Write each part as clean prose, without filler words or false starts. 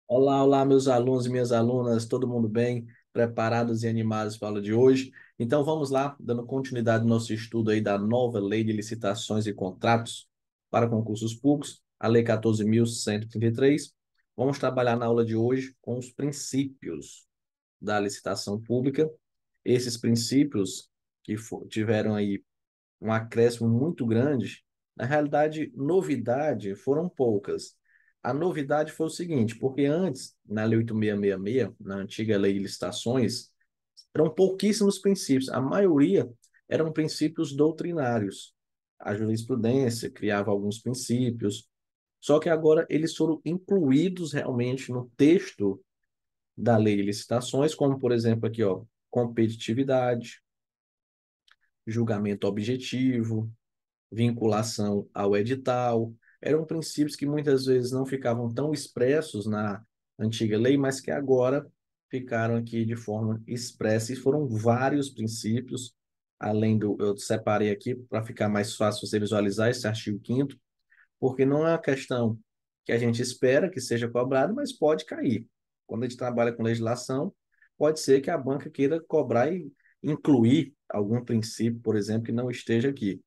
Olá, olá, meus alunos e minhas alunas, todo mundo bem? Preparados e animados para a aula de hoje? Então vamos lá, dando continuidade ao nosso estudo aí da nova Lei de Licitações e Contratos para Concursos Públicos, a Lei 14.133. Vamos trabalhar na aula de hoje com os princípios da licitação pública. Esses princípios que tiveram aí um acréscimo muito grande. Na realidade, novidade foram poucas. A novidade foi o seguinte, porque antes, na Lei 8666, na antiga Lei de Licitações, eram pouquíssimos princípios. A maioria eram princípios doutrinários. A jurisprudência criava alguns princípios, só que agora eles foram incluídos realmente no texto da Lei de Licitações, como, por exemplo, aqui, ó, competitividade, julgamento objetivo, vinculação ao edital. Eram princípios que muitas vezes não ficavam tão expressos na antiga lei, mas que agora ficaram aqui de forma expressa. E foram vários princípios, além do. Eu separei aqui para ficar mais fácil você visualizar esse artigo 5º, porque não é uma questão que a gente espera que seja cobrado, mas pode cair. Quando a gente trabalha com legislação, pode ser que a banca queira cobrar e incluir algum princípio, por exemplo, que não esteja aqui.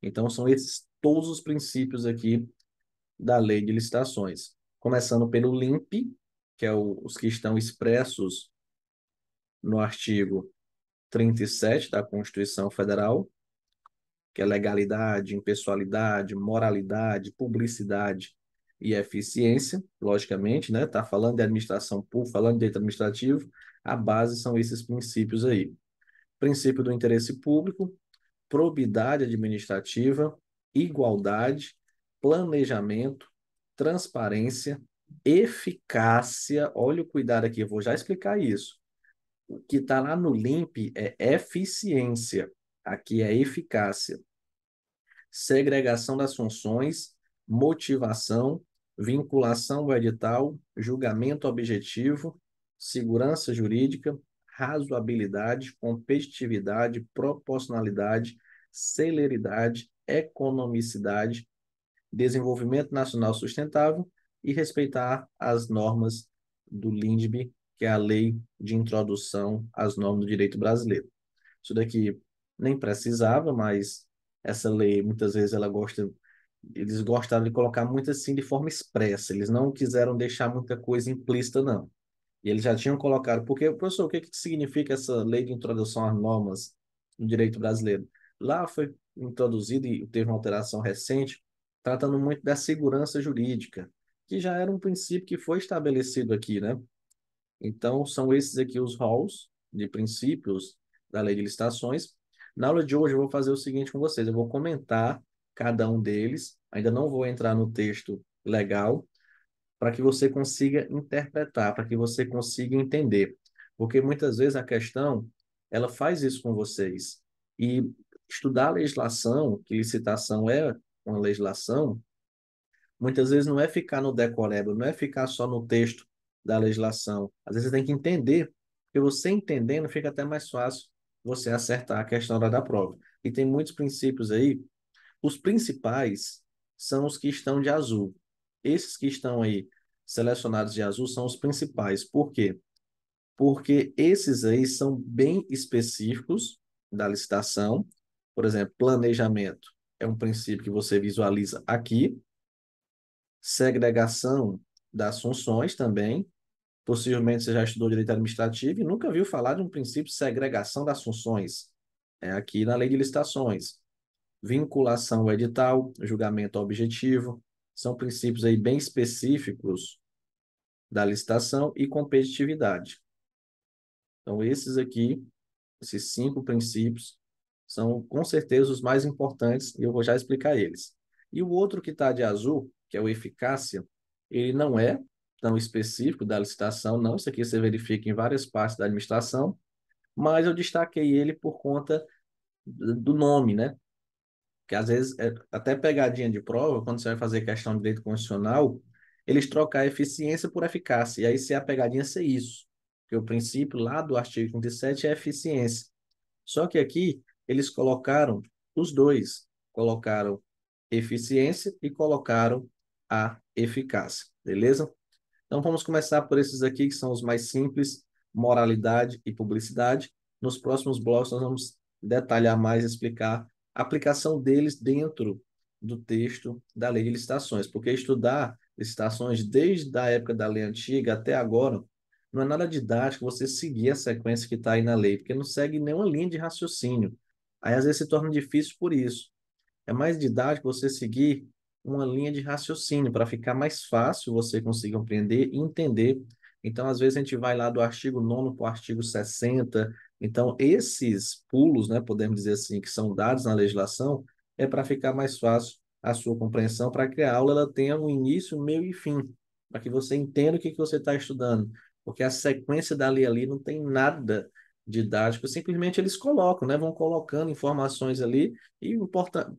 Então, são esses todos os princípios aqui da lei de licitações. Começando pelo LIMP, que é os que estão expressos no artigo 37 da Constituição Federal, que é legalidade, impessoalidade, moralidade, publicidade e eficiência, logicamente, né? Está falando de administração pública, falando de direito administrativo, a base são esses princípios aí. Princípio do interesse público, probidade administrativa, igualdade, planejamento, transparência, eficácia. Olha o cuidado aqui, eu vou já explicar isso. O que está lá no LIMP é eficiência, aqui é eficácia. Segregação das funções, motivação, vinculação ao edital, julgamento objetivo, segurança jurídica, razoabilidade, competitividade, proporcionalidade, celeridade, economicidade, desenvolvimento nacional sustentável e respeitar as normas do LINDB, que é a Lei de Introdução às Normas do Direito Brasileiro. Isso daqui nem precisava, mas essa lei, muitas vezes, eles gostaram de colocar muito assim de forma expressa, eles não quiseram deixar muita coisa implícita, não. E eles já tinham colocado, porque, professor, o que que significa essa lei de introdução às normas no direito brasileiro? Lá foi introduzido e teve uma alteração recente, tratando muito da segurança jurídica, que já era um princípio que foi estabelecido aqui, né? Então, são esses aqui os roles de princípios da lei de licitações. Na aula de hoje, eu vou fazer o seguinte com vocês: eu vou comentar cada um deles, ainda não vou entrar no texto legal, para que você consiga interpretar, para que você consiga entender. Porque muitas vezes a questão, ela faz isso com vocês. E estudar a legislação, que licitação é uma legislação, muitas vezes não é ficar no decoreba, não é ficar só no texto da legislação. Às vezes você tem que entender, porque você entendendo fica até mais fácil você acertar a questão da hora da prova. E tem muitos princípios aí. Os principais são os que estão de azul. Esses que estão aí selecionados de azul são os principais. Por quê? Porque esses aí são bem específicos da licitação. Por exemplo, planejamento é um princípio que você visualiza aqui. Segregação das funções também. Possivelmente você já estudou direito administrativo e nunca viu falar de um princípio de segregação das funções. É aqui na lei de licitações. Vinculação ao edital, julgamento objetivo, são princípios aí bem específicos da licitação e competitividade. Então, esses aqui, esses 5 princípios, são com certeza os mais importantes e eu vou já explicar eles. E o outro que está de azul, que é o eficácia, ele não é tão específico da licitação, não. Isso aqui você verifica em várias partes da administração, mas eu destaquei ele por conta do nome, né? Que às vezes, até pegadinha de prova, quando você vai fazer questão de direito constitucional, eles trocam a eficiência por eficácia. E aí, se a pegadinha ser isso, porque o princípio lá do artigo 37 é eficiência. Só que aqui, eles colocaram os dois. Colocaram eficiência e colocaram a eficácia. Beleza? Então, vamos começar por esses aqui, que são os mais simples, moralidade e publicidade. Nos próximos blocos, nós vamos detalhar mais, explicar a aplicação deles dentro do texto da lei de licitações, porque estudar licitações desde a época da lei antiga até agora não é nada didático você seguir a sequência que está aí na lei, porque não segue nenhuma linha de raciocínio. Aí, às vezes, se torna difícil por isso. É mais didático você seguir uma linha de raciocínio para ficar mais fácil você conseguir compreender e entender. Então, às vezes, a gente vai lá do artigo 9º para o artigo 60. Então, esses pulos, né, podemos dizer assim, que são dados na legislação, é para ficar mais fácil a sua compreensão, para que a aula ela tenha um início, meio e fim, para que você entenda o que que você está estudando. Porque a sequência da lei ali não tem nada didático, simplesmente eles colocam, né, vão colocando informações ali e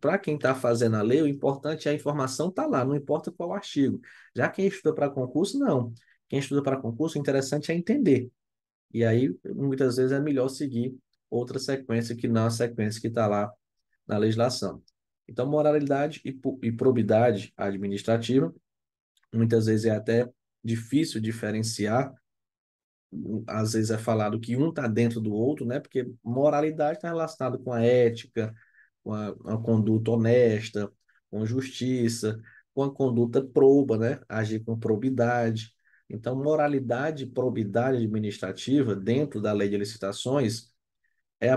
para quem está fazendo a lei, o importante é a informação tá lá, não importa qual artigo. Já quem estuda para concurso, não. Quem estuda para concurso, o interessante é entender. E aí, muitas vezes, é melhor seguir outra sequência que não a sequência que está lá na legislação. Então, moralidade e probidade administrativa, muitas vezes é até difícil diferenciar, às vezes é falado que um está dentro do outro, né? Porque moralidade está relacionado com a ética, com a conduta honesta, com justiça, com a conduta proba, né? Agir com probidade. Então, moralidade e probidade administrativa dentro da lei de licitações é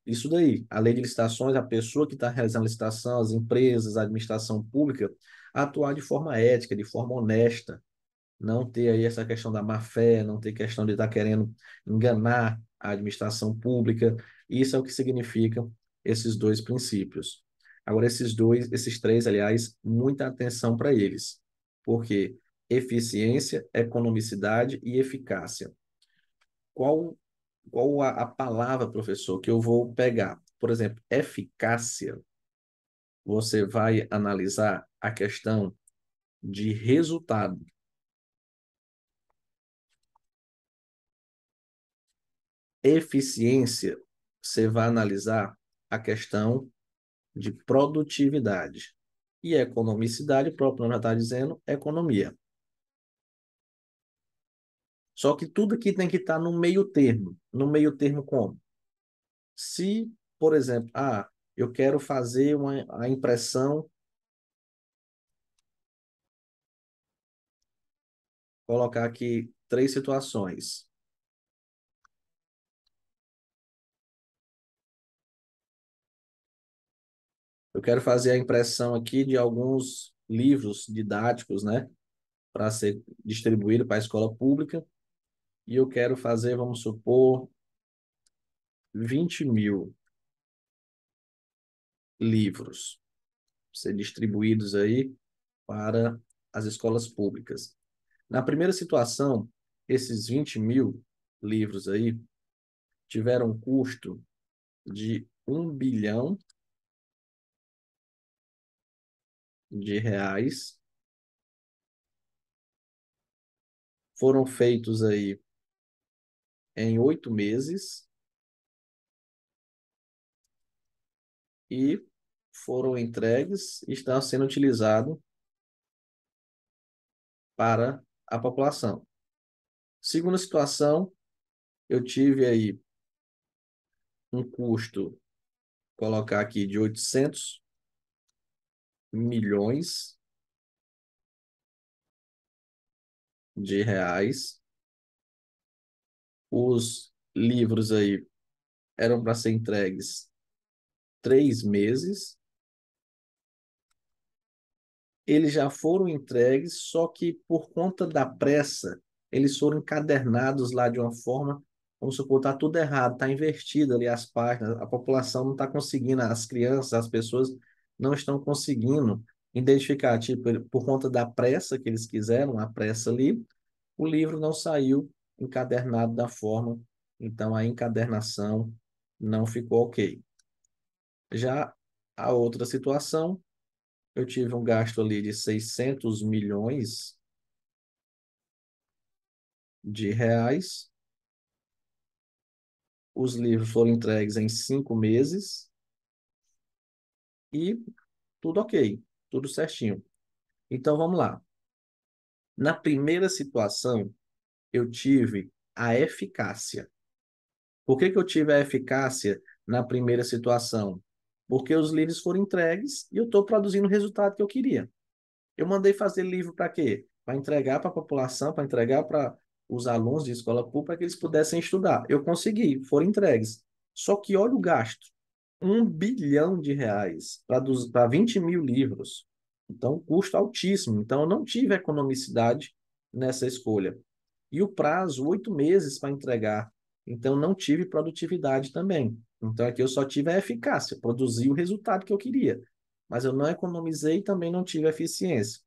isso daí. A lei de licitações, a pessoa que está realizando a licitação, as empresas, a administração pública, atuar de forma ética, de forma honesta, não ter aí essa questão da má-fé, não ter questão de estar querendo enganar a administração pública. Isso é o que significam esses dois princípios. Agora, esses três, aliás, muita atenção para eles, porque eficiência, economicidade e eficácia. Qual, qual a palavra, professor, que eu vou pegar? Por exemplo, eficácia, você vai analisar a questão de resultado. Eficiência, você vai analisar a questão de produtividade. E economicidade, o próprio nome já está dizendo, economia. Só que tudo aqui tem que estar no meio termo. No meio termo como? Se, por exemplo, eu quero fazer a impressão, colocar aqui três situações. Eu quero fazer a impressão aqui de alguns livros didáticos, né, para ser distribuído para a escola pública, e eu quero fazer, vamos supor, 20.000 livros ser distribuídos aí para as escolas públicas. Na primeira situação, esses 20.000 livros aí tiveram um custo de R$ 1 bilhão, foram feitos aí em 8 meses e foram entregues e estão sendo utilizados para a população. Segunda situação, eu tive aí um custo, colocar aqui, de 800 milhões de reais. Os livros aí eram para ser entregues 3 meses. Eles já foram entregues, só que por conta da pressa, eles foram encadernados lá de uma forma, vamos supor, está tudo errado, está invertido ali as páginas, a população não está conseguindo, as crianças, as pessoas não estão conseguindo identificar, tipo, por conta da pressa que eles quiseram, a pressa ali, o livro não saiu encadernado da forma, então a encadernação não ficou ok. Já a outra situação, eu tive um gasto ali de 600 milhões de reais, os livros foram entregues em 5 meses e tudo ok, tudo certinho. Então vamos lá. Na primeira situação, eu tive a eficácia. Por que que eu tive a eficácia na primeira situação? Porque os livros foram entregues e eu estou produzindo o resultado que eu queria. Eu mandei fazer livro para quê? Para entregar para a população, para entregar para os alunos de escola pública, para que eles pudessem estudar. Eu consegui, foram entregues. Só que olha o gasto. R$ 1 bilhão para 20 mil livros. Então, custo altíssimo. Então, eu não tive economicidade nessa escolha. E o prazo, 8 meses para entregar. Então, não tive produtividade também. Então, aqui eu só tive a eficácia, produzi o resultado que eu queria. Mas eu não economizei e também não tive eficiência.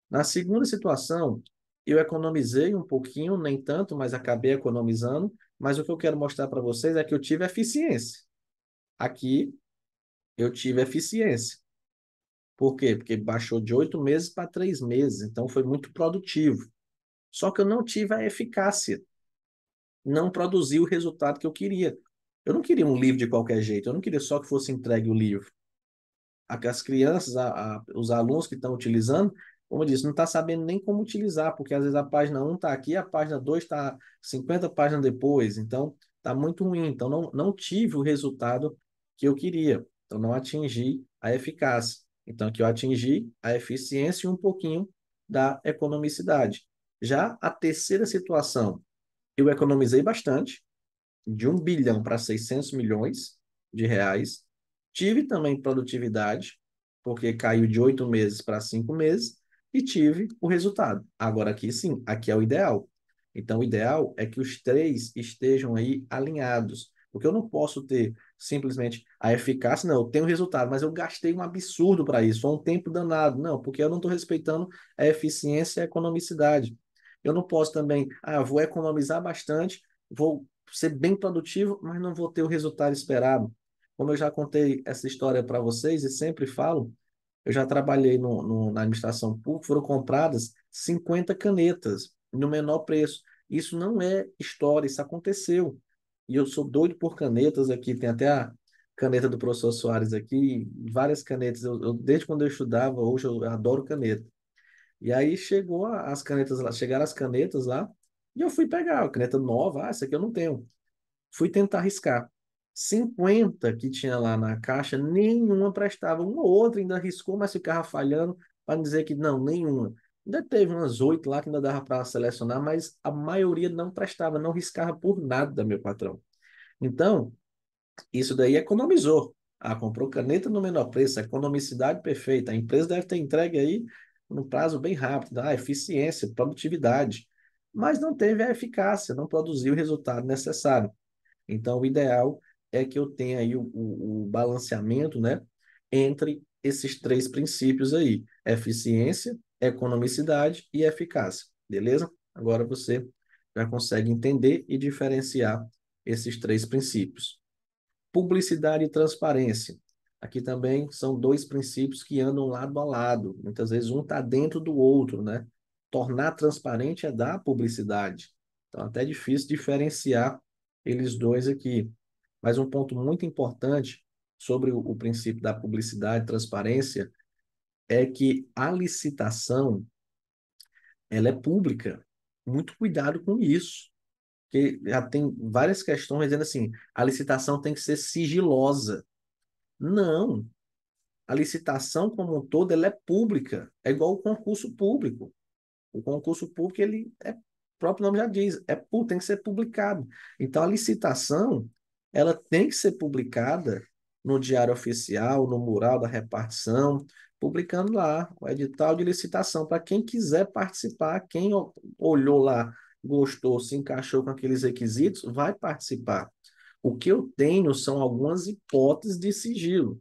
Na segunda situação, eu economizei um pouquinho, nem tanto, mas acabei economizando. Mas o que eu quero mostrar para vocês é que eu tive eficiência. Aqui, eu tive eficiência. Por quê? Porque baixou de 8 meses para 3 meses, então foi muito produtivo. Só que eu não tive a eficácia, não produzi o resultado que eu queria. Eu não queria um livro de qualquer jeito, eu não queria só que fosse entregue o livro. As crianças, os alunos que estão utilizando, como eu disse, não está sabendo nem como utilizar, porque às vezes a página 1 está aqui, a página 2 está 50 páginas depois, então está muito ruim. Então não tive o resultado que eu queria, então não atingi a eficácia. Então aqui eu atingi a eficiência e um pouquinho da economicidade. Já a terceira situação, eu economizei bastante, de 1 bilhão para 600 milhões de reais. Tive também produtividade, porque caiu de 8 meses para 5 meses, e tive o resultado. Agora, aqui sim, aqui é o ideal. Então, o ideal é que os três estejam aí alinhados, porque eu não posso ter simplesmente a eficácia, não, eu tenho resultado, mas eu gastei um absurdo para isso, foi um tempo danado. Não, porque eu não estou respeitando a eficiência e a economicidade. Eu não posso também, vou economizar bastante, vou ser bem produtivo, mas não vou ter o resultado esperado. Como eu já contei essa história para vocês e sempre falo, eu já trabalhei na administração pública, foram compradas 50 canetas no menor preço. Isso não é história, isso aconteceu. E eu sou doido por canetas aqui, tem até a caneta do professor Soares aqui, várias canetas. Desde quando eu estudava, hoje eu adoro caneta. E aí as canetas lá, chegaram as canetas lá, e eu fui pegar a caneta nova, essa aqui eu não tenho. Fui tentar riscar. 50 que tinha lá na caixa, nenhuma prestava. Uma ou outra ainda riscou, mas ficava falhando para dizer que não, nenhuma. Ainda teve umas 8 lá que ainda dava para selecionar, mas a maioria não prestava, não riscava por nada, meu patrão. Então, isso daí economizou. Comprou caneta no menor preço, economicidade perfeita. A empresa deve ter entregue aí no prazo bem rápido. Eficiência, produtividade. Mas não teve a eficácia, não produziu o resultado necessário. Então, o ideal é que eu tenha aí o balanceamento, né, entre esses três princípios aí: eficiência, economicidade e eficácia. Beleza? Agora você já consegue entender e diferenciar esses três princípios. Publicidade e transparência. Aqui também são dois princípios que andam lado a lado. Muitas vezes um está dentro do outro, né? Tornar transparente é dar publicidade. Então, até é difícil diferenciar eles dois aqui. Mas um ponto muito importante sobre o princípio da publicidade e transparência é que a licitação, ela é pública. Muito cuidado com isso, porque já tem várias questões dizendo assim, a licitação tem que ser sigilosa. Não, a licitação como um todo, ela é pública, é igual o concurso público. O concurso público, o próprio nome já diz, tem que ser publicado. Então, a licitação, ela tem que ser publicada no Diário Oficial, no mural da repartição, publicando lá o edital de licitação, para quem quiser participar, quem olhou lá, gostou, se encaixou com aqueles requisitos, vai participar. O que eu tenho são algumas hipóteses de sigilo,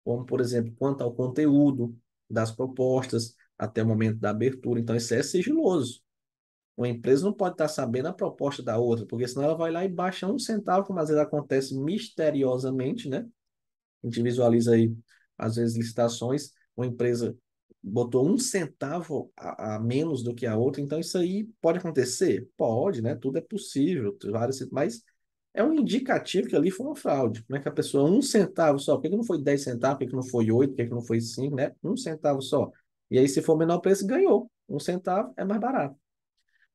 como, por exemplo, quanto ao conteúdo das propostas até o momento da abertura. Então, isso é sigiloso. Uma empresa não pode estar sabendo a proposta da outra, porque senão ela vai lá e baixa 1 centavo, como às vezes acontece misteriosamente, né? A gente visualiza aí, às vezes, licitações, uma empresa botou 1 centavo a menos do que a outra, então isso aí pode acontecer? Pode, né? Tudo é possível, mas é um indicativo que ali foi uma fraude. Como é que a pessoa, 1 centavo só, por que que não foi 10 centavos, por que que não foi 8, por que que não foi 5, né? 1 centavo só. E aí, se for menor preço, ganhou. 1 centavo é mais barato.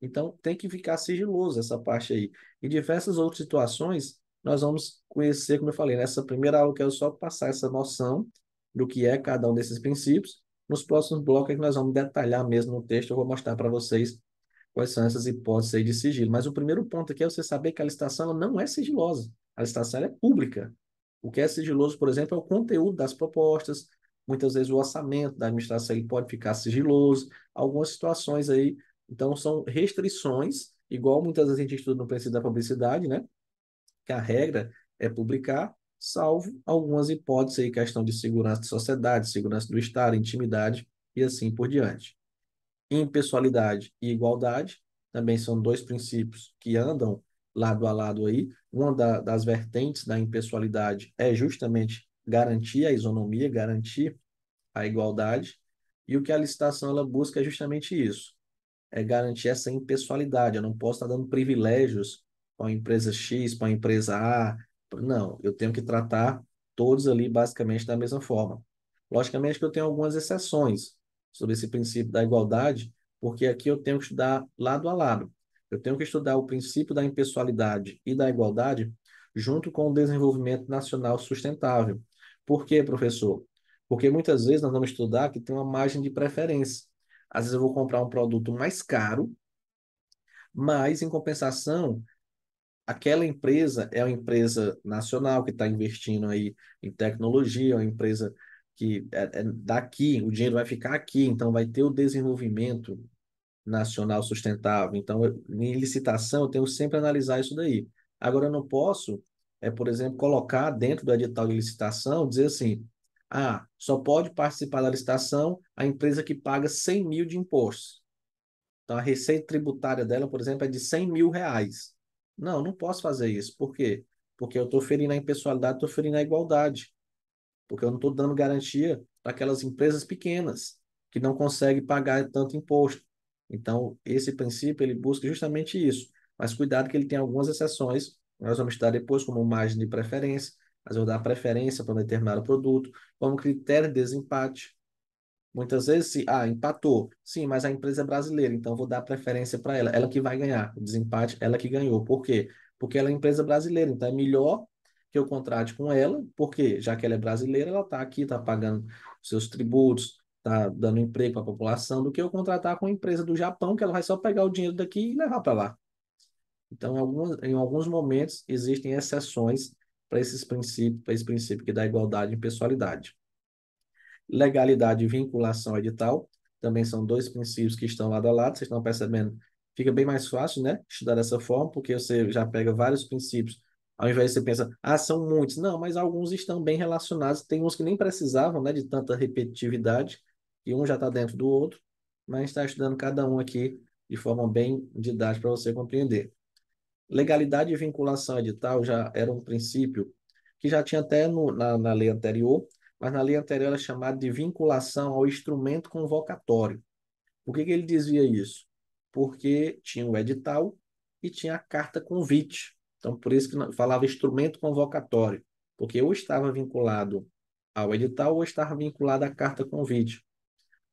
Então, tem que ficar sigiloso essa parte aí. Em diversas outras situações, nós vamos conhecer, como eu falei, nessa primeira aula, eu quero só passar essa noção do que é cada um desses princípios. Nos próximos blocos, é que nós vamos detalhar mesmo no texto, eu vou mostrar para vocês quais são essas hipóteses aí de sigilo. Mas o primeiro ponto aqui é você saber que a licitação ela não é sigilosa. A licitação ela é pública. O que é sigiloso, por exemplo, é o conteúdo das propostas. Muitas vezes o orçamento da administração ele pode ficar sigiloso. Algumas situações aí. Então, são restrições, igual muitas vezes a gente estuda no princípio da publicidade, né? Que a regra é publicar, salvo algumas hipóteses aí, questão de segurança da sociedade, segurança do Estado, intimidade e assim por diante. Impessoalidade e igualdade também são dois princípios que andam lado a lado aí. Uma das vertentes da impessoalidade é justamente garantir a isonomia, garantir a igualdade, e o que a licitação ela busca é justamente isso, é garantir essa impessoalidade. Eu não posso estar dando privilégios para a empresa X, para a empresa A. Não, eu tenho que tratar todos ali basicamente da mesma forma. Logicamente que eu tenho algumas exceções sobre esse princípio da igualdade, porque aqui eu tenho que estudar lado a lado. Eu tenho que estudar o princípio da impessoalidade e da igualdade junto com o desenvolvimento nacional sustentável. Por quê, professor? Porque muitas vezes nós vamos estudar que tem uma margem de preferência. Às vezes eu vou comprar um produto mais caro, mas em compensação, aquela empresa é uma empresa nacional que está investindo aí em tecnologia, é uma empresa que é daqui, o dinheiro vai ficar aqui, então vai ter o desenvolvimento nacional sustentável. Então, em licitação, eu tenho sempre que analisar isso daí. Agora, eu não posso, por exemplo, colocar dentro do edital de licitação, dizer assim, só pode participar da licitação a empresa que paga 100 mil de impostos. Então, a receita tributária dela, por exemplo, é de 100 mil reais. Não, não posso fazer isso. Por quê? Porque eu estou ferindo a impessoalidade, estou ferindo a igualdade. Porque eu não estou dando garantia para aquelas empresas pequenas que não conseguem pagar tanto imposto. Então, esse princípio, ele busca justamente isso. Mas cuidado que ele tem algumas exceções. Nós vamos estudar depois como margem de preferência, mas eu vou dar preferência para um determinado produto, como critério de desempate. Muitas vezes, se, empatou. Sim, mas a empresa é brasileira, então vou dar preferência para ela. Ela que vai ganhar. O desempate, ela que ganhou. Por quê? Porque ela é empresa brasileira, então é melhor que eu contrate com ela, porque já que ela é brasileira, ela está aqui, está pagando seus tributos, está dando emprego para a população, do que eu contratar com a empresa do Japão, que ela vai só pegar o dinheiro daqui e levar para lá. Então, em alguns momentos, existem exceções para esses princípios, para esse princípio que dá igualdade e pessoalidade. Legalidade e vinculação edital, também são dois princípios que estão lado a lado, vocês estão percebendo? Fica bem mais fácil, né? Estudar dessa forma, porque você já pega vários princípios, ao invés de você pensar, são muitos. Não, mas alguns estão bem relacionados, tem uns que nem precisavam, né, de tanta repetitividade, e um já está dentro do outro, mas está estudando cada um aqui de forma bem didática para você compreender. Legalidade e vinculação edital já era um princípio que já tinha até na lei anterior, mas na lei anterior era chamado de vinculação ao instrumento convocatório. Por que ele dizia isso? Porque tinha o edital e tinha a carta convite. Então, por isso que falava instrumento convocatório, porque ou estava vinculado ao edital ou estava vinculado à carta convite.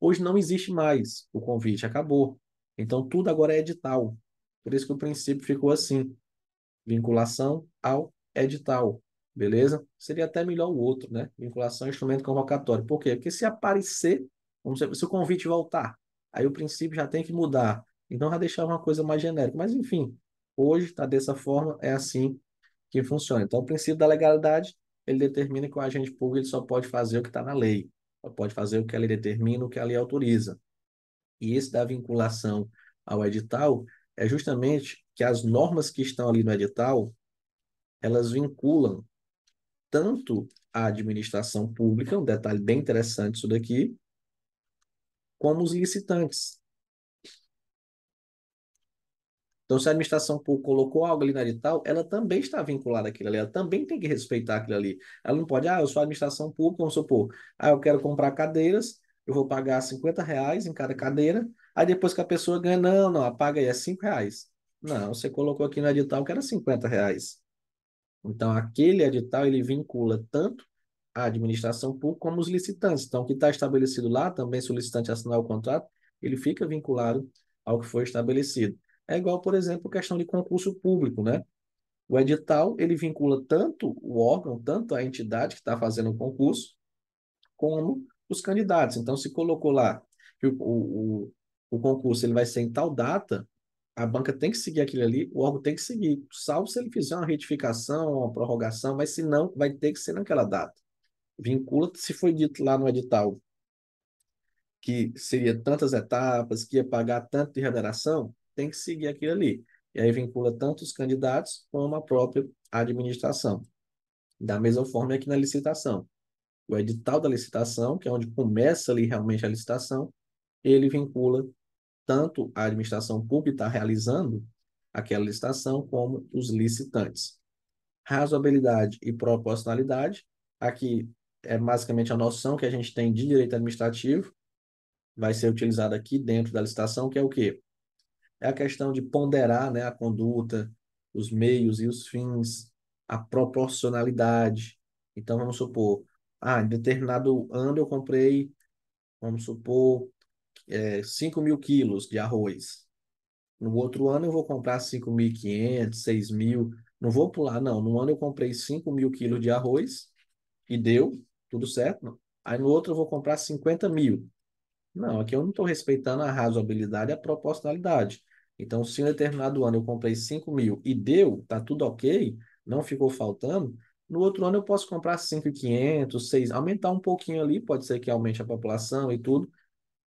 Hoje não existe mais o convite, acabou. Então, tudo agora é edital. Por isso que o princípio ficou assim, vinculação ao edital, beleza? Seria até melhor o outro, né? Vinculação ao instrumento convocatório. Por quê? Porque se aparecer, vamos dizer, se o convite voltar, aí o princípio já tem que mudar. Então, já deixar uma coisa mais genérica. Mas, enfim, hoje está dessa forma, é assim que funciona. Então, o princípio da legalidade, ele determina que o agente público ele só pode fazer o que está na lei. Só pode fazer o que a lei determina, o que a lei autoriza. E esse da vinculação ao edital é justamente que as normas que estão ali no edital, elas vinculam tanto a administração pública, um detalhe bem interessante isso daqui, como os licitantes. Então, se a administração pública colocou algo ali no edital, ela também está vinculada àquilo ali, ela também tem que respeitar aquilo ali. Ela não pode, eu sou administração pública, vamos supor, eu quero comprar cadeiras, eu vou pagar R$ 50 em cada cadeira, aí depois que a pessoa ganha, não, não, paga aí, é R$ 5. Não, você colocou aqui no edital que era R$ 50. Então, aquele edital, ele vincula tanto a administração pública como os licitantes. Então, o que está estabelecido lá, também se o licitante assinar o contrato, ele fica vinculado ao que foi estabelecido. É igual, por exemplo, questão de concurso público, né? O edital, ele vincula tanto o órgão, tanto a entidade que está fazendo o concurso, como os candidatos. Então, se colocou lá que o concurso ele vai ser em tal data, a banca tem que seguir aquilo ali, o órgão tem que seguir, salvo se ele fizer uma retificação, uma prorrogação, mas se não, vai ter que ser naquela data. Vincula, se foi dito lá no edital que seria tantas etapas, que ia pagar tanto de remuneração, tem que seguir aquilo ali. E aí vincula tanto os candidatos como a própria administração. Da mesma forma aqui na licitação. O edital da licitação, que é onde começa ali realmente a licitação, ele vincula tanto a administração pública que está realizando aquela licitação, como os licitantes. Razoabilidade e proporcionalidade, aqui é basicamente a noção que a gente tem de direito administrativo, vai ser utilizada aqui dentro da licitação, que é o quê? É a questão de ponderar, né, a conduta, os meios e os fins, a proporcionalidade. Então, vamos supor, em determinado ano eu comprei, vamos supor, 5 mil quilos de arroz. No outro ano eu vou comprar 5.500, 6.000. Não vou pular, não. No ano eu comprei 5 mil quilos de arroz e deu tudo certo. Não. Aí no outro eu vou comprar 50 mil. Não, aqui eu não estou respeitando a razoabilidade e a proporcionalidade. Então, se em determinado ano eu comprei 5 mil e deu, tá tudo ok, não ficou faltando, no outro ano eu posso comprar 5.500, 6, aumentar um pouquinho ali, pode ser que aumente a população e tudo,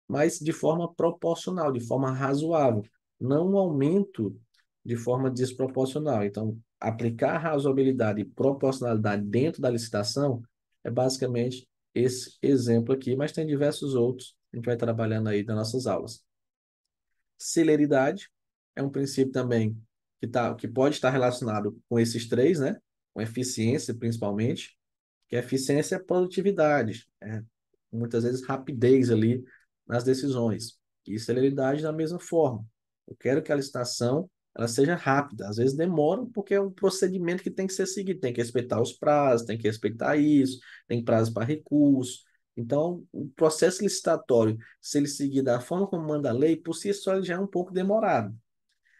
mas de forma proporcional, de forma razoável, não um aumento de forma desproporcional. Então, aplicar razoabilidade e proporcionalidade dentro da licitação é basicamente esse exemplo aqui, mas tem diversos outros que a gente vai trabalhando aí nas nossas aulas. Celeridade é um princípio também que pode estar relacionado com esses três, né? Com eficiência, principalmente, que a eficiência é produtividade, muitas vezes rapidez ali nas decisões. E celeridade da mesma forma. Eu quero que a licitação ela seja rápida. Às vezes demora porque é um procedimento que tem que ser seguido. Tem que respeitar os prazos, tem que respeitar isso, tem prazo para recurso. Então, o processo licitatório, se ele seguir da forma como manda a lei, por si só ele já é um pouco demorado.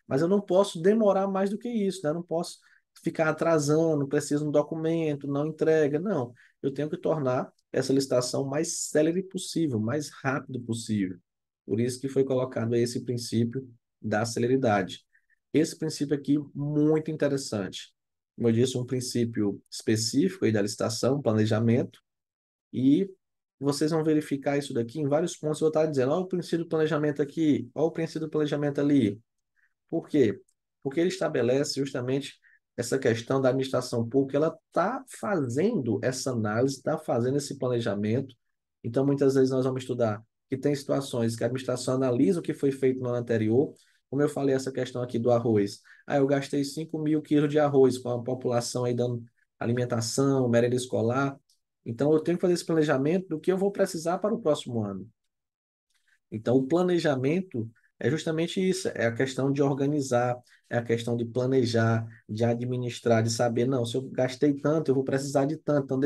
Mas eu não posso demorar mais do que isso, né? Eu não posso ficar atrasando, preciso de um documento, não entrega. Não, eu tenho que tornar essa licitação mais célere possível, mais rápido possível. Por isso que foi colocado esse princípio da celeridade. Esse princípio aqui, muito interessante. Como eu disse, um princípio específico aí da licitação, planejamento, e vocês vão verificar isso daqui em vários pontos. Eu vou estar dizendo, olha o princípio do planejamento aqui, olha o princípio do planejamento ali. Por quê? Porque ele estabelece justamente essa questão da administração pública, ela está fazendo essa análise, está fazendo esse planejamento. Então, muitas vezes nós vamos estudar que tem situações que a administração analisa o que foi feito no ano anterior, como eu falei, essa questão aqui do arroz. Eu gastei 5.000 quilos de arroz com a população aí dando alimentação, merenda escolar. Então, eu tenho que fazer esse planejamento do que eu vou precisar para o próximo ano. Então, o planejamento é justamente isso, é a questão de organizar, é a questão de planejar, de administrar, de saber, não, se eu gastei tanto, eu vou precisar de tanto. Então,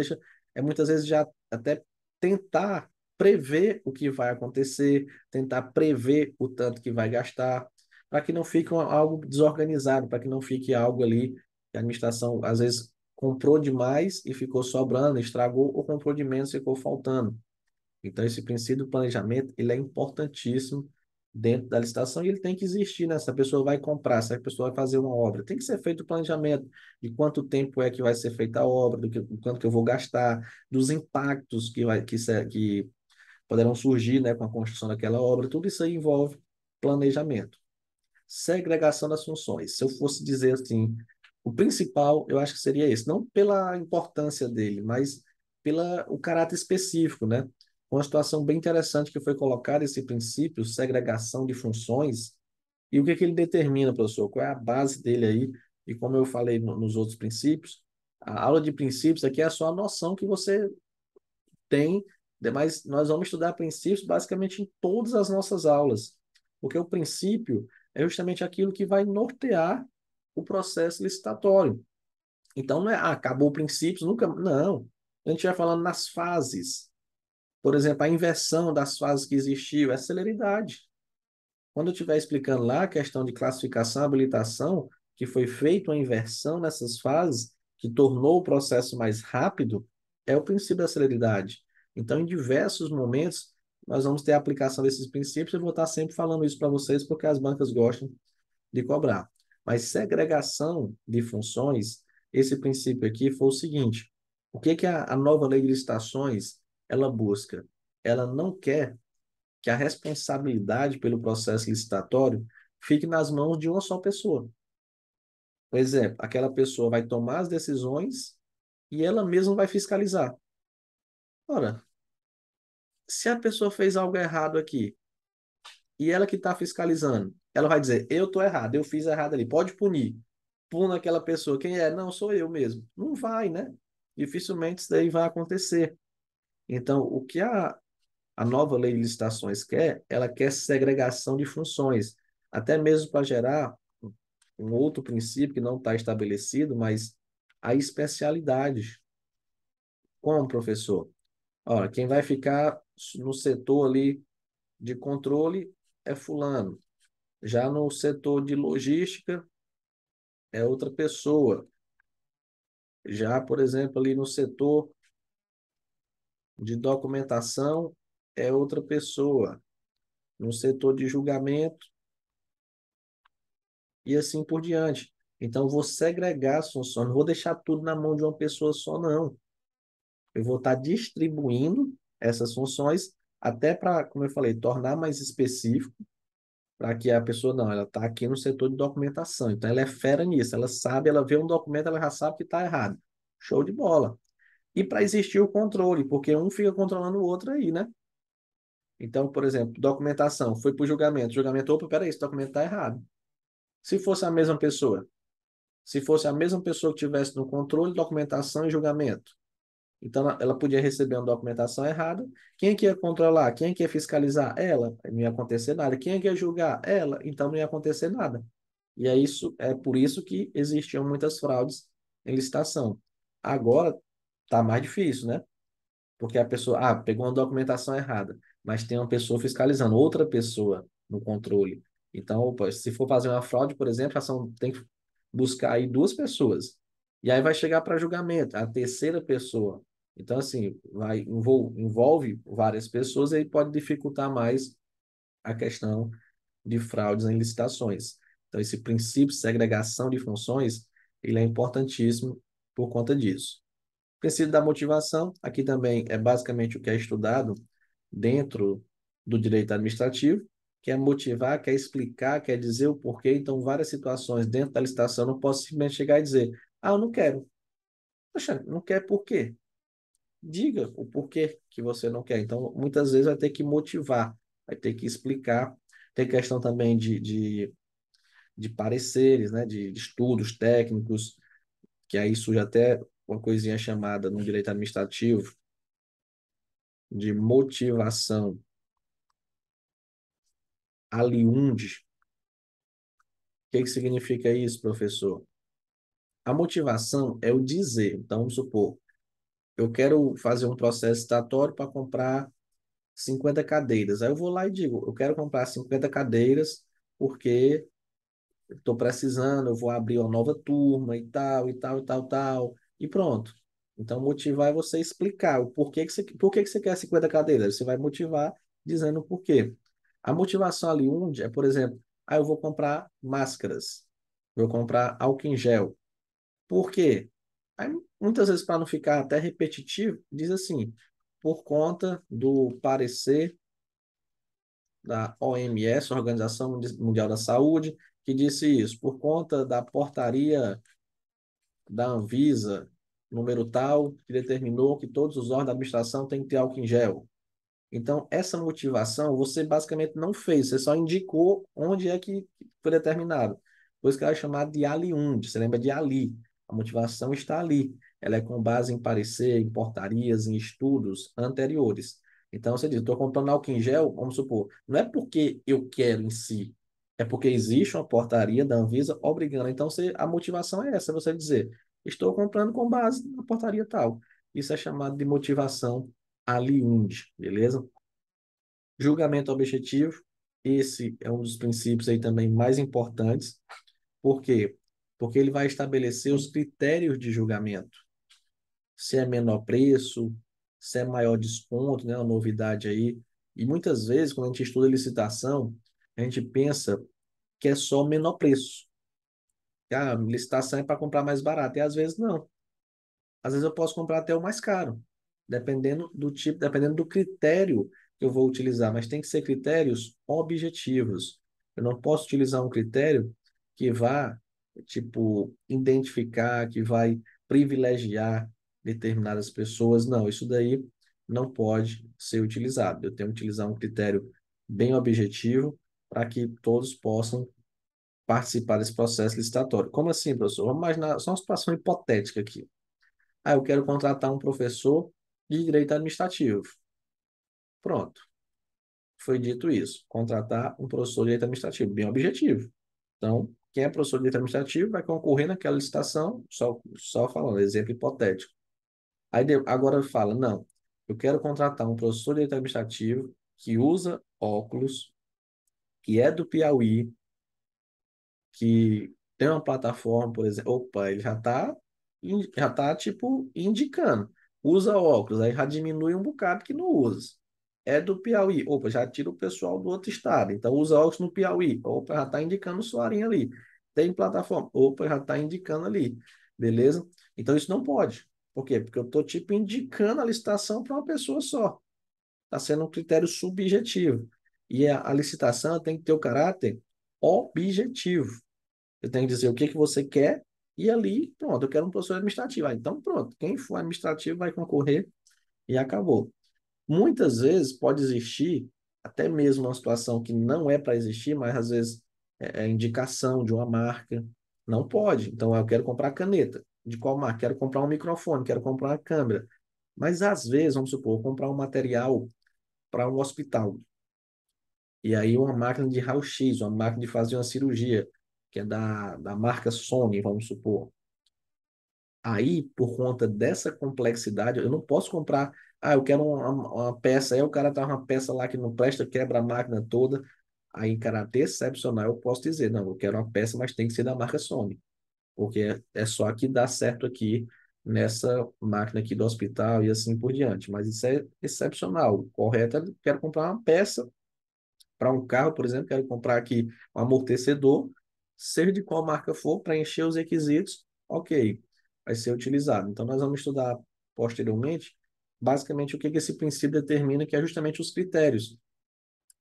muitas vezes já até tentar prever o que vai acontecer, tentar prever o tanto que vai gastar, para que não fique algo desorganizado, para que não fique algo ali que a administração, às vezes, comprou demais e ficou sobrando, estragou, ou comprou de menos e ficou faltando. Então, esse princípio do planejamento, ele é importantíssimo dentro da licitação e ele tem que existir, né? Se a pessoa vai comprar, se a pessoa vai fazer uma obra, tem que ser feito o planejamento de quanto tempo é que vai ser feita a obra, do quanto que eu vou gastar, dos impactos que poderão surgir, né, com a construção daquela obra. Tudo isso aí envolve planejamento. Segregação das funções. Se eu fosse dizer assim, o principal, eu acho que seria esse, não pela importância dele, mas pela o caráter específico, né? Uma situação bem interessante que foi colocada esse princípio, segregação de funções, e o que que ele determina, professor? Qual é a base dele aí? E como eu falei nos outros princípios, a aula de princípios aqui é só a noção que você tem, mas nós vamos estudar princípios basicamente em todas as nossas aulas, porque o princípio é justamente aquilo que vai nortear o processo licitatório. Então, não é, acabou o princípio, nunca, não. A gente vai falando nas fases. Por exemplo, a inversão das fases que existiu é celeridade. Quando eu estiver explicando lá a questão de classificação e habilitação, que foi feita uma inversão nessas fases, que tornou o processo mais rápido, é o princípio da celeridade. Então, em diversos momentos, nós vamos ter a aplicação desses princípios. Eu vou estar sempre falando isso para vocês, porque as bancas gostam de cobrar. Mas segregação de funções, esse princípio aqui foi o seguinte: o que que a nova lei de licitações ela busca? Ela não quer que a responsabilidade pelo processo licitatório fique nas mãos de uma só pessoa. Por exemplo, aquela pessoa vai tomar as decisões e ela mesma vai fiscalizar. Ora, se a pessoa fez algo errado aqui e ela que está fiscalizando, ela vai dizer: eu estou errado, eu fiz errado ali, pode punir. Puna aquela pessoa. Quem é? Não, sou eu mesmo. Não vai, né? Dificilmente isso daí vai acontecer. Então, o que a nova lei de licitações quer, ela quer segregação de funções, até mesmo para gerar um outro princípio que não está estabelecido, mas a especialidade. Como, professor? Olha, quem vai ficar no setor ali de controle é fulano. Já no setor de logística é outra pessoa. Já, por exemplo, ali no setor de documentação é outra pessoa. No setor de julgamento e assim por diante. Então, vou segregar as funções, não vou deixar tudo na mão de uma pessoa só, não. Eu vou estar distribuindo essas funções até para, como eu falei, tornar mais específico, para que a pessoa, não, ela está aqui no setor de documentação, então ela é fera nisso, ela sabe, ela vê um documento, ela já sabe que está errado. Show de bola. E para existir o controle, porque um fica controlando o outro aí, né? Então, por exemplo, documentação, foi para o julgamento. Julgamento, opa, peraí, esse documento está errado. Se fosse a mesma pessoa, se fosse a mesma pessoa que tivesse no controle, documentação e julgamento, então ela podia receber uma documentação errada. Quem é que ia controlar? Quem é que ia fiscalizar? Ela. Não ia acontecer nada. Quem é que ia julgar? Ela. Então não ia acontecer nada. E é isso, é por isso que existiam muitas fraudes em licitação. Agora está mais difícil, né? Porque a pessoa, pegou uma documentação errada, mas tem uma pessoa fiscalizando, outra pessoa no controle. Então, opa, se for fazer uma fraude, por exemplo, tem que buscar aí duas pessoas. E aí vai chegar para julgamento, a terceira pessoa. Então, assim, envolve várias pessoas e aí pode dificultar mais a questão de fraudes em licitações. Então, esse princípio de segregação de funções, ele é importantíssimo por conta disso. Princípio da motivação, aqui também é basicamente o que é estudado dentro do direito administrativo, que é motivar, quer explicar, quer dizer o porquê. Então, várias situações dentro da licitação, eu não posso simplesmente chegar e dizer: eu não quero. Poxa, não quer por quê? Diga o porquê que você não quer. Então, muitas vezes vai ter que motivar, vai ter que explicar. Tem questão também de pareceres, né, de estudos técnicos, que aí surge até uma coisinha chamada no direito administrativo de motivação aliunde. O que significa isso, professor? A motivação é o dizer. Então, vamos supor, eu quero fazer um processo estatório para comprar 50 cadeiras. Aí eu vou lá e digo: eu quero comprar 50 cadeiras porque estou precisando, eu vou abrir uma nova turma e tal, e tal, e tal, tal. E pronto. Então, motivar é você explicar o por que que você quer 50 cadeiras. Você vai motivar dizendo o porquê. A motivação ali onde é, por exemplo, eu vou comprar máscaras, vou comprar álcool em gel. Por quê? Aí, muitas vezes, para não ficar até repetitivo, diz assim: por conta do parecer da OMS, Organização Mundial da Saúde, que disse isso, por conta da portaria da Anvisa, número tal, que determinou que todos os órgãos da administração têm que ter álcool em gel. Então, essa motivação você basicamente não fez, você só indicou onde é que foi determinado. Por isso que ela é chamada de aliund, você lembra de ali. A motivação está ali. Ela é com base em parecer, em portarias, em estudos anteriores. Então, você diz: estou comprando álcool em gel, vamos supor, não é porque eu quero em si, é porque existe uma portaria da Anvisa obrigando. Então, a motivação é essa, você dizer: estou comprando com base na portaria tal. Isso é chamado de motivação aliund, beleza? Julgamento objetivo, esse é um dos princípios aí também mais importantes. Por quê? Porque ele vai estabelecer os critérios de julgamento. Se é menor preço, se é maior desconto, né? Uma novidade aí. E muitas vezes, quando a gente estuda licitação, a gente pensa que é só menor preço. Que a licitação é para comprar mais barato. E às vezes não. Às vezes eu posso comprar até o mais caro, dependendo do tipo, dependendo do critério que eu vou utilizar, mas tem que ser critérios objetivos. Eu não posso utilizar um critério que vá, tipo, identificar, que vai privilegiar determinadas pessoas. Não, isso daí não pode ser utilizado. Eu tenho que utilizar um critério bem objetivo para que todos possam participar desse processo licitatório. Como assim, professor? Vamos imaginar só uma situação hipotética aqui. Ah, eu quero contratar um professor de direito administrativo. Pronto, foi dito isso. Contratar um professor de direito administrativo, bem objetivo. Então, quem é professor de direito administrativo vai concorrer naquela licitação, só falando, exemplo hipotético. Agora fala, não, eu quero contratar um professor de direito administrativo que usa óculos, que é do Piauí, que tem uma plataforma, por exemplo, opa, ele já tá tipo indicando. Usa óculos, aí já diminui um bocado que não usa. É do Piauí, opa, já tira o pessoal do outro estado. Então usa óculos no Piauí, opa, já está indicando o Soarinho ali. Tem plataforma, opa, já está indicando ali. Beleza? Então isso não pode. Por quê? Porque eu estou tipo indicando a licitação para uma pessoa só. Está sendo um critério subjetivo. E a licitação tem que ter o caráter objetivo. Eu tenho que dizer o que que você quer e ali, pronto, eu quero um professor administrativo. Ah, então, pronto, quem for administrativo vai concorrer e acabou. Muitas vezes pode existir até mesmo uma situação que não é para existir, mas às vezes é indicação de uma marca. Não pode. Então, eu quero comprar caneta. De qual marca? Quero comprar um microfone, quero comprar uma câmera. Mas às vezes, vamos supor, comprar um material para um hospital. E aí uma máquina de raio-x, uma máquina de fazer uma cirurgia, que é da marca Sony, vamos supor. Aí, por conta dessa complexidade, eu não posso comprar, eu quero uma peça, aí o cara tá uma peça lá que não presta, quebra a máquina toda. Aí, em caráter excepcional, eu posso dizer, não, eu quero uma peça, mas tem que ser da marca Sony, porque é só que dá certo aqui nessa máquina aqui do hospital e assim por diante. Mas isso é excepcional. O correto é, quero comprar uma peça para um carro, por exemplo, quero comprar aqui um amortecedor, seja de qual marca for, preencher os requisitos, ok, vai ser utilizado. Então, nós vamos estudar posteriormente, basicamente, o que que esse princípio determina, que é justamente os critérios.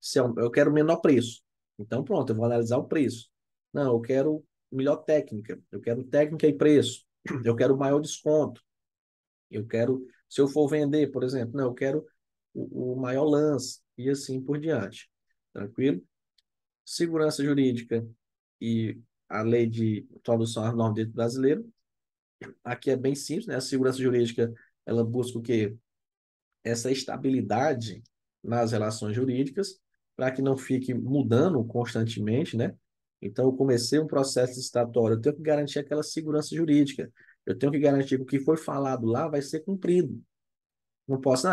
Se eu quero menor preço, então pronto, eu vou analisar o preço. Não, eu quero melhor técnica, eu quero técnica e preço, eu quero maior desconto, eu quero, se eu for vender, por exemplo, não, eu quero o maior lance, e assim por diante. Tranquilo? Segurança jurídica e a lei de introdução às normas do direito brasileiro. Aqui é bem simples, né? A segurança jurídica, ela busca o quê? Essa estabilidade nas relações jurídicas, para que não fique mudando constantemente, né? Então, eu comecei um processo licitatório, eu tenho que garantir aquela segurança jurídica. Eu tenho que garantir que o que foi falado lá vai ser cumprido. Não posso,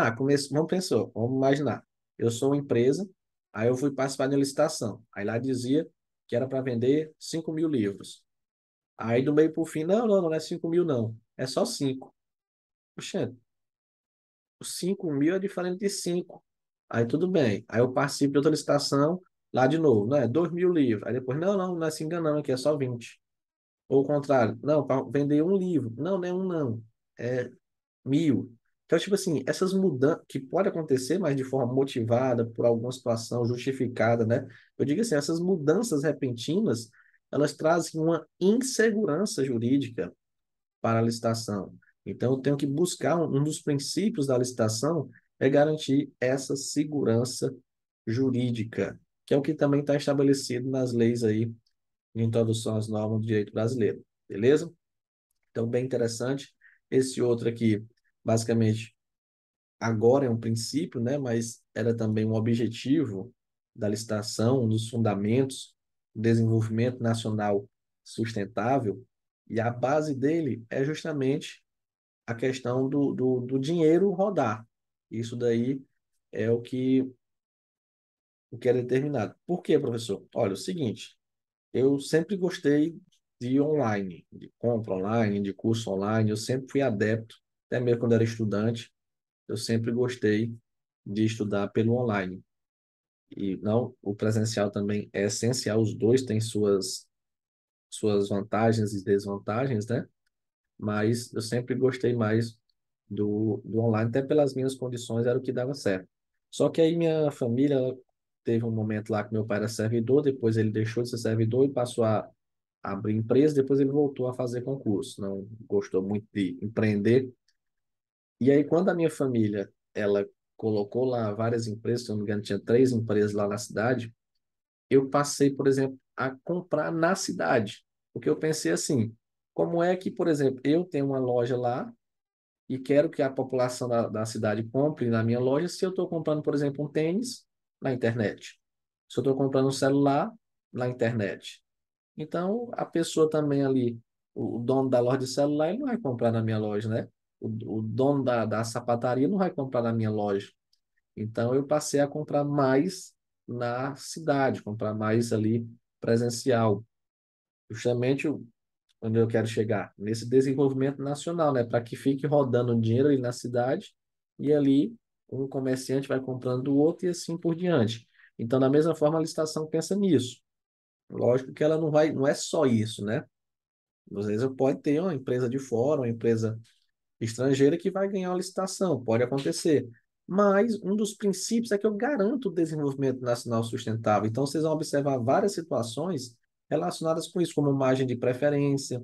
vamos pensar, vamos imaginar. Eu sou uma empresa, aí eu fui participar de uma licitação. Aí lá dizia que era para vender 5.000 livros. Aí do meio para o fim, não é 5.000, não. É só 5. Poxa, os 5.000 é diferente de 5. Aí tudo bem. Aí eu participo de outra licitação, lá de novo, né? 2.000 livros. Aí depois, não é se enganando, aqui é só 20. Ou o contrário, não, para vender um livro. Não é um, não. É 1.000. Então, tipo assim, essas mudanças que pode acontecer, mas de forma motivada, por alguma situação justificada, né? Eu digo assim, essas mudanças repentinas, elas trazem uma insegurança jurídica para a licitação. Então, eu tenho que buscar um dos princípios da licitação é garantir essa segurança jurídica, que é o que também está estabelecido nas leis aí de introdução às normas do direito brasileiro. Beleza? Então, bem interessante. Esse outro aqui, basicamente, agora é um princípio, né, mas era também um objetivo da licitação, um dos fundamentos do desenvolvimento nacional sustentável, e a base dele é justamente a questão do dinheiro rodar. Isso daí é o que é determinado. Por quê, professor? Olha, é o seguinte, eu sempre gostei de online, de compra online, de curso online, eu sempre fui adepto, até mesmo quando era estudante, eu sempre gostei de estudar pelo online. E não, o presencial também é essencial, os dois têm suas vantagens e desvantagens, né? Mas eu sempre gostei mais do online, até pelas minhas condições era o que dava certo. Só que aí minha família ela teve um momento lá que meu pai era servidor, depois ele deixou de ser servidor e passou a abrir empresa, depois ele voltou a fazer concurso, não gostou muito de empreender. E aí quando a minha família, ela colocou lá várias empresas, se eu não me engano, tinha 3 empresas lá na cidade, eu passei, por exemplo, a comprar na cidade. Porque eu pensei assim, como é que, por exemplo, eu tenho uma loja lá e quero que a população da cidade compre na minha loja se eu estou comprando, por exemplo, um tênis na internet. Se eu estou comprando um celular na internet. Então, a pessoa também ali, o dono da loja de celular, ele não vai comprar na minha loja, né? O dono da sapataria não vai comprar na minha loja. Então, eu passei a comprar mais na cidade, comprar mais ali presencial. Justamente onde eu quero chegar, nesse desenvolvimento nacional, né? Para que fique rodando dinheiro ali na cidade e ali um comerciante vai comprando do outro e assim por diante. Então, da mesma forma, a licitação pensa nisso. Lógico que ela não vai, não é só isso, né? Às vezes pode ter uma empresa de fora, uma empresa estrangeira que vai ganhar uma licitação, pode acontecer. Mas um dos princípios é que eu garanto o desenvolvimento nacional sustentável. Então, vocês vão observar várias situações relacionadas com isso, como margem de preferência,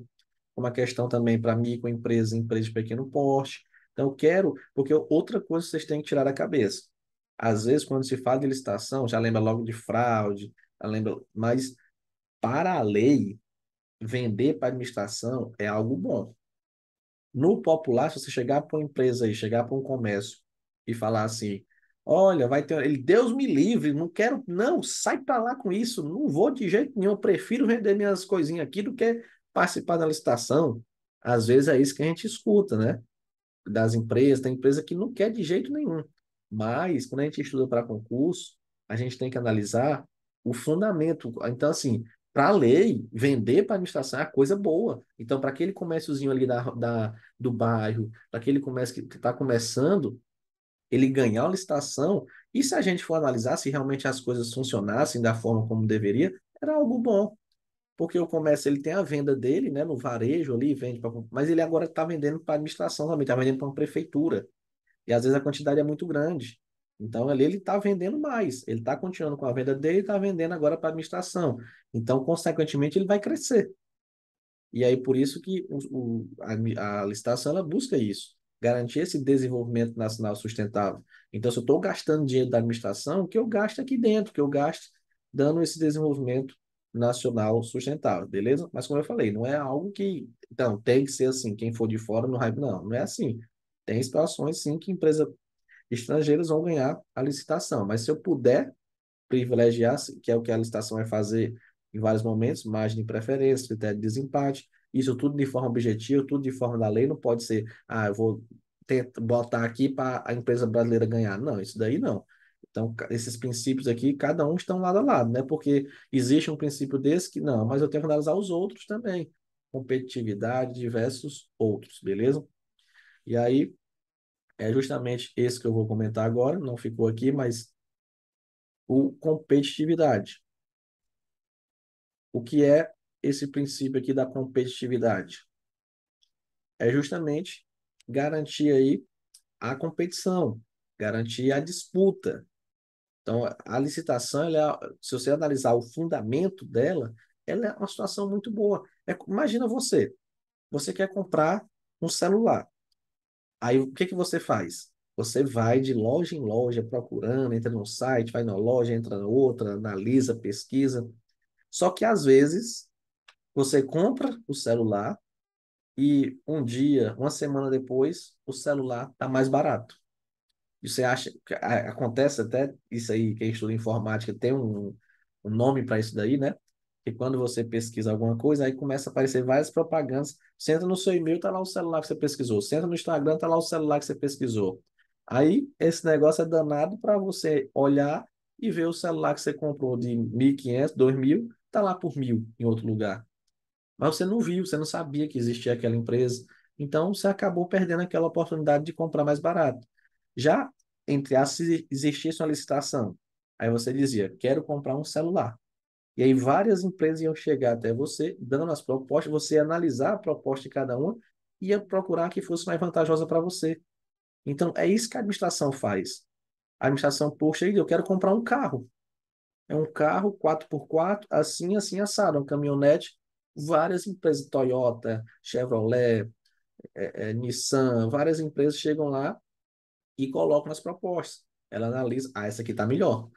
uma questão também para microempresas, empresas de pequeno porte. Então, eu quero, porque outra coisa que vocês têm que tirar da cabeça. Às vezes, quando se fala de licitação, já lembra logo de fraude, já lembra, mas para a lei, vender para a administração é algo bom. No popular, se você chegar para uma empresa aí, chegar para um comércio e falar assim, olha, vai ter, ele, Deus me livre, não quero, não, sai para lá com isso, não vou de jeito nenhum, eu prefiro vender minhas coisinhas aqui do que participar da licitação. Às vezes é isso que a gente escuta, né? Das empresas, tem empresa que não quer de jeito nenhum. Mas, quando a gente estuda para concurso, a gente tem que analisar o fundamento. Então, assim, para a lei, vender para a administração é uma coisa boa. Então, para aquele comérciozinho ali do bairro, para aquele comércio que está começando, ele ganhar a licitação, e se a gente for analisar se realmente as coisas funcionassem da forma como deveria, era algo bom. Porque o comércio ele tem a venda dele, né, no varejo ali, vende pra, mas ele agora está vendendo para a administração também, está vendendo para uma prefeitura. E às vezes a quantidade é muito grande. Então ali ele está vendendo mais, ele está continuando com a venda dele e está vendendo agora para a administração. Então, consequentemente, ele vai crescer. E aí por isso que a licitação ela busca isso, garantir esse desenvolvimento nacional sustentável. Então, se eu estou gastando dinheiro da administração, que eu gasto aqui dentro, que eu gaste dando esse desenvolvimento nacional sustentável, beleza? Mas como eu falei, não é algo que, então, tem que ser assim, quem for de fora não vai, não é assim. Tem situações sim que empresas estrangeiras vão ganhar a licitação, mas se eu puder privilegiar, que é o que a licitação vai fazer em vários momentos, margem de preferência, critério de desempate, isso tudo de forma objetiva, tudo de forma da lei, não pode ser, eu vou tentar botar aqui para a empresa brasileira ganhar. Não, isso daí não. Então, esses princípios aqui, cada um estão lado a lado, né? Porque existe um princípio desse que não, mas eu tenho que analisar os outros também. Competitividade, diversos outros, beleza? E aí, é justamente esse que eu vou comentar agora, não ficou aqui, mas o competitividade. O que é esse princípio aqui da competitividade? É justamente garantir aí a competição, garantir a disputa. Então, a licitação, se você analisar o fundamento dela, ela é uma situação muito boa. Imagina você quer comprar um celular. Aí, o que que você faz? Você vai de loja em loja procurando, entra num site, vai na loja, entra na outra, analisa, pesquisa. Só que, às vezes, você compra o celular e um dia, uma semana depois, o celular está mais barato. E você acha que acontece até isso aí, quem estuda informática tem um nome para isso daí, né? E quando você pesquisa alguma coisa, aí começa a aparecer várias propagandas. Você entra no seu e-mail, tá lá o celular que você pesquisou. Você entra no Instagram, tá lá o celular que você pesquisou. Aí esse negócio é danado para você olhar e ver o celular que você comprou de 1.500, 2.000, tá lá por 1.000 em outro lugar. Mas você não viu, você não sabia que existia aquela empresa. Então você acabou perdendo aquela oportunidade de comprar mais barato. Já entre as se existisse uma licitação, aí você dizia, quero comprar um celular. E aí várias empresas iam chegar até você, dando as propostas, você ia analisar a proposta de cada uma e ia procurar a que fosse mais vantajosa para você. Então, é isso que a administração faz. A administração, poxa, eu quero comprar um carro. É um carro 4x4 assim, assim, assado, uma caminhonete. Várias empresas, Toyota, Chevrolet, Nissan, várias empresas chegam lá e colocam as propostas. Ela analisa, essa aqui está melhor.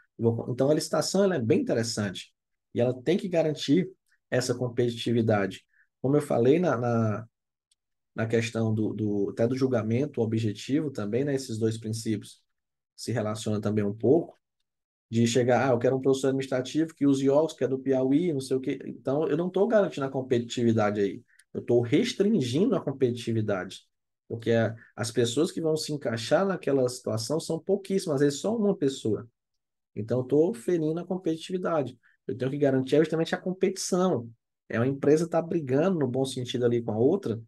Então, a licitação ela é bem interessante e ela tem que garantir essa competitividade. Como eu falei na questão até do julgamento objetivo também, né, esses dois princípios se relacionam também um pouco, de chegar, eu quero um professor administrativo que use óculos, que é do Piauí, não sei o quê. Então, eu não estou garantindo a competitividade aí. Eu estou restringindo a competitividade. Porque as pessoas que vão se encaixar naquela situação são pouquíssimas, às vezes só uma pessoa. Então, eu estou ferindo a competitividade. Eu tenho que garantir justamente a competição. É uma empresa está brigando no bom sentido ali com a outra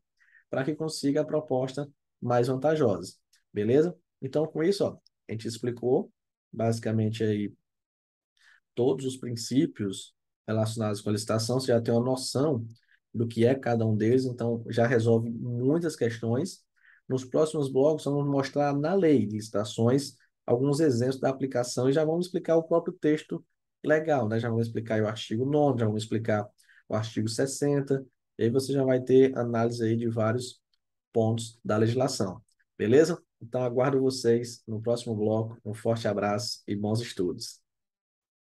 para que consiga a proposta mais vantajosa. Beleza? Então, com isso, ó, a gente explicou basicamente aí todos os princípios relacionados com a licitação, você já tem uma noção do que é cada um deles, então já resolve muitas questões. Nos próximos blocos, vamos mostrar na lei de licitações alguns exemplos da aplicação e já vamos explicar o próprio texto legal, né? Já vamos explicar aí o artigo 9º, já vamos explicar o artigo 60, e aí você já vai ter análise aí de vários pontos da legislação. Beleza? Então aguardo vocês no próximo bloco. Um forte abraço e bons estudos.